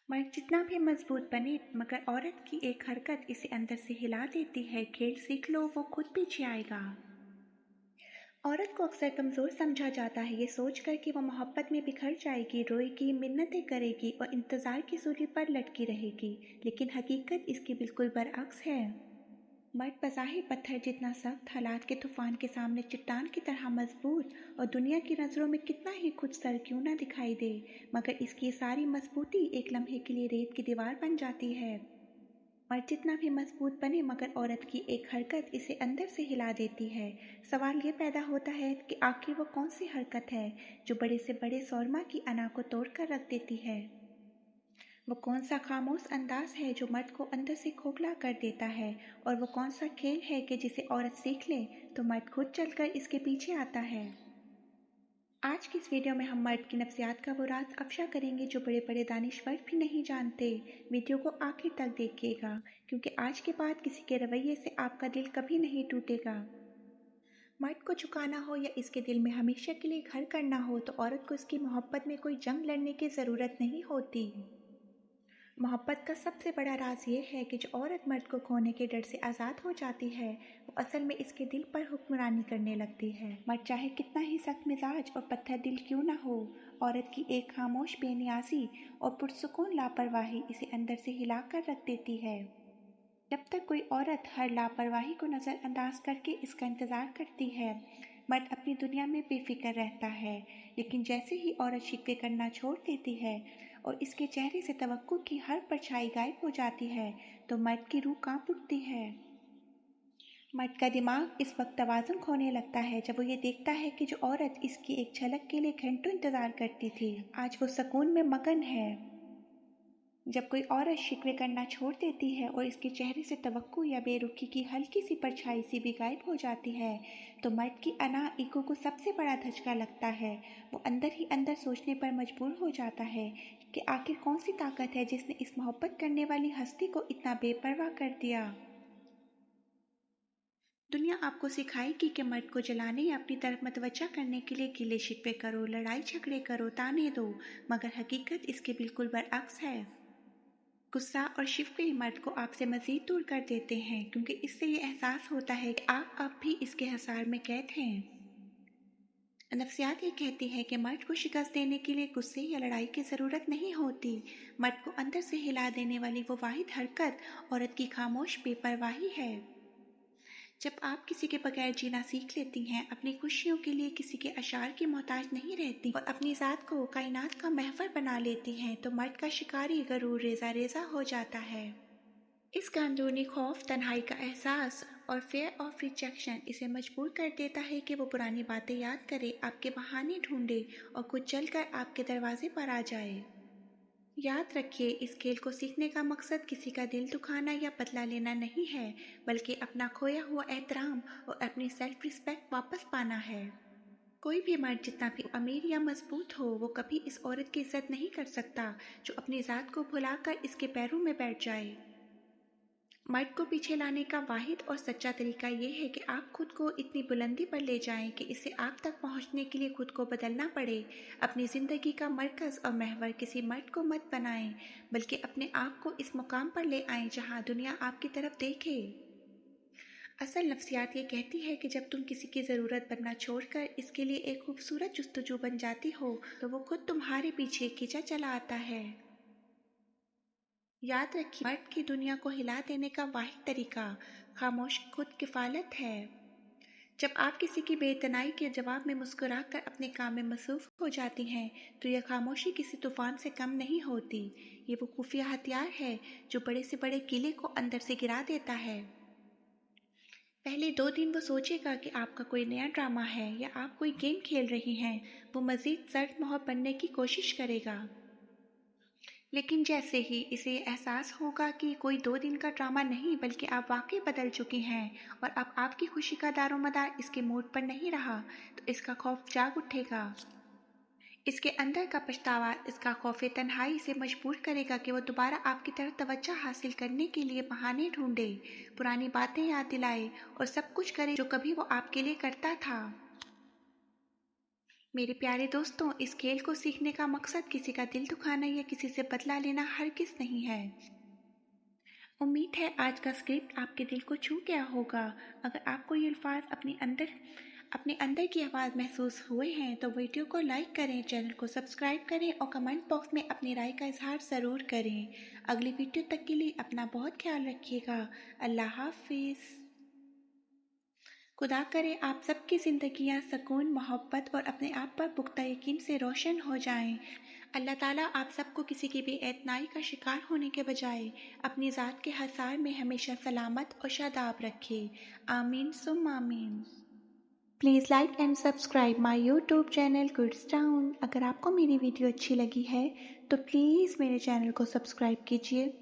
मर्द जितना भी मजबूत बने मगर औरत की एक हरकत इसे अंदर से हिला देती है। खेल सीख लो, वो खुद पीछे आएगा। औरत को अक्सर कमज़ोर समझा जाता है, ये सोचकर कि वो मोहब्बत में बिखर जाएगी, रोएगी, मिन्नतें करेगी और इंतज़ार की सूली पर लटकी रहेगी। लेकिन हकीकत इसकी बिल्कुल बरअक्स है। मर्द बज़ाहिर पत्थर जितना सख्त, हालात के तूफान के सामने चट्टान की तरह मजबूत और दुनिया की नज़रों में कितना ही खुद सर क्यों ना दिखाई दे, मगर इसकी सारी मजबूती एक लम्हे के लिए रेत की दीवार बन जाती है। मर्द जितना भी मजबूत बने मगर औरत की एक हरकत इसे अंदर से हिला देती है। सवाल ये पैदा होता है कि आखिर वो कौन सी हरकत है जो बड़े से बड़े शौरमा की अना को तोड़ कर रख देती है। वो कौन सा खामोश अंदाज है जो मर्द को अंदर से खोखला कर देता है, और वो कौन सा खेल है कि जिसे औरत सीख ले तो मर्द खुद चलकर इसके पीछे आता है। आज की इस वीडियो में हम मर्द की नफ्सियात का वो राज अफशा करेंगे जो बड़े बड़े दानिश्वर भी नहीं जानते। वीडियो को आखिर तक देखिएगा, क्योंकि आज के बाद किसी के रवैये से आपका दिल कभी नहीं टूटेगा। मर्द को झुकाना हो या इसके दिल में हमेशा के लिए घर करना हो तो औरत को इसकी मोहब्बत में कोई जंग लड़ने की ज़रूरत नहीं होती। मोहब्बत का सबसे बड़ा राज ये है कि जो औरत मर्द को खोने के डर से आज़ाद हो जाती है वो असल में इसके दिल पर हुक्मरानी करने लगती है। मर्द चाहे कितना ही सख्त मिजाज और पत्थर दिल क्यों ना हो, औरत की एक खामोश बेनियाजी और पुरसुकून लापरवाही इसे अंदर से हिला कर रख देती है। जब तक कोई औरत हर लापरवाही को नज़रअंदाज करके इसका इंतज़ार करती है, मर्द अपनी दुनिया में बेफिक्र रहता है। लेकिन जैसे ही औरत शिकवे करना छोड़ देती है और इसके चेहरे से तवक्कुर की हर परछाई गायब हो जाती है तो मर्द की रूह कांप उठती है। मर्द का दिमाग इस वक्त तवाज़ुन खोने लगता है जब वो ये देखता है कि जो औरत इसकी एक झलक के लिए घंटों इंतज़ार करती थी, आज वो सुकून में मगन है। जब कोई औरत शिकवे करना छोड़ देती है और इसके चेहरे से तवक्कुर या बेरुखी की हल्की सी परछाई सी भी गायब हो जाती है तो मर्द की अना ईगो को सबसे बड़ा धचका लगता है। वो अंदर ही अंदर सोचने पर मजबूर हो जाता है कि आखिर कौन सी ताकत है जिसने इस मोहब्बत करने वाली हस्ती को इतना बेपरवाह कर दिया। दुनिया आपको सिखाएगी कि मर्द को जलाने या अपनी तरफ मतवज्जा करने के लिए गिले शिकवे करो, लड़ाई झगड़े करो, ताने दो, मगर हकीकत इसके बिल्कुल बरअक्स है। गुस्सा और शिकवे मर्द को आपसे मज़ीद दूर कर देते हैं, क्योंकि इससे ये एहसास होता है कि आप अब भी इसके हसार में कैद हैं। नफ्सियात ये कहती है कि मर्द को शिकस्त देने के लिए गुस्से या लड़ाई की ज़रूरत नहीं होती। मर्द को अंदर से हिला देने वाली वो वाहिद हरकत औरत की खामोश बेपरवाही है। जब आप किसी के बगैर जीना सीख लेती हैं, अपनी खुशियों के लिए किसी के अशार की मोहताज नहीं रहती और अपनी ज़ात को कायनात का महवर बना लेती हैं, तो मर्द का शिकारी गरूर रेजा रेजा हो जाता है। इसका अंदरूनी खौफ, तन्हाई का एहसास और फेयर ऑफ रिजेक्शन इसे मजबूर कर देता है कि वो पुरानी बातें याद करे, आपके बहाने ढूंढे और खुद चलकर आपके दरवाजे पर आ जाए। याद रखिए, इस खेल को सीखने का मकसद किसी का दिल दुखाना या बदला लेना नहीं है, बल्कि अपना खोया हुआ एहतराम और अपनी सेल्फ रिस्पेक्ट वापस पाना है। कोई भी मर्द जितना भी अमीर या मजबूत हो, वो कभी इस औरत की इज्जत नहीं कर सकता जो अपनी ज़ात को भुलाकर इसके पैरों में बैठ जाए। मर्द को पीछे लाने का वाहिद और सच्चा तरीका ये है कि आप खुद को इतनी बुलंदी पर ले जाएं कि इसे आप तक पहुंचने के लिए खुद को बदलना पड़े। अपनी ज़िंदगी का मरकज़ और महवर किसी मर्द को मत बनाएं, बल्कि अपने आप को इस मुकाम पर ले आएं जहां दुनिया आपकी तरफ देखे। असल नफ्सियात ये कहती है कि जब तुम किसी की ज़रूरत बनना छोड़कर इसके लिए एक खूबसूरत जुस्तजू बन जाती हो तो वो खुद तुम्हारे पीछे खींचा चला आता है। याद रखिए, मर्द की दुनिया को हिला देने का वाहिद तरीका खामोश खुद किफ़ालत है। जब आप किसी की बेतनाई के जवाब में मुस्कुराकर अपने काम में मसरूफ़ हो जाती हैं तो यह खामोशी किसी तूफान से कम नहीं होती। ये वो खुफिया हथियार है जो बड़े से बड़े किले को अंदर से गिरा देता है। पहले 2 दिन वो सोचेगा कि आपका कोई नया ड्रामा है या आप कोई गेम खेल रही हैं। वो मज़ीद सर्द मोहब बनने की कोशिश करेगा, लेकिन जैसे ही इसे एहसास होगा कि कोई 2 दिन का ड्रामा नहीं बल्कि आप वाकई बदल चुकी हैं और अब आपकी खुशी का दारोमदार इसके मूड पर नहीं रहा, तो इसका खौफ जाग उठेगा। इसके अंदर का पछतावा, इसका खौफे तन्हाई इसे मजबूर करेगा कि वो दोबारा आपकी तरफ तवज्जो हासिल करने के लिए बहाने ढूंढे, पुरानी बातें याद दिलाए और सब कुछ करे जो कभी वो आपके लिए करता था। मेरे प्यारे दोस्तों, इस खेल को सीखने का मकसद किसी का दिल दुखाना या किसी से बदला लेना हरगिज़ नहीं है। उम्मीद है आज का स्क्रिप्ट आपके दिल को छू गया होगा। अगर आपको ये अल्फाज अपने अंदर की आवाज़ महसूस हुए हैं तो वीडियो को लाइक करें, चैनल को सब्सक्राइब करें और कमेंट बॉक्स में अपनी राय का इजहार ज़रूर करें। अगली वीडियो तक के लिए अपना बहुत ख्याल रखिएगा। अल्लाह हाफिज़। खुदा करे आप सबकी ज़िंदगियाँ सकून, मोहब्बत और अपने आप पर पुख्ता यकीन से रोशन हो जाएं। अल्लाह ताला आप सबको किसी की भी एतनाई का शिकार होने के बजाय अपनी ज़ात के हसार में हमेशा सलामत और शादाब रखे। आमीन सुम आमीन। Please like and subscribe my YouTube channel goods town. अगर आपको मेरी वीडियो अच्छी लगी है तो प्लीज़ मेरे चैनल को सब्सक्राइब कीजिए।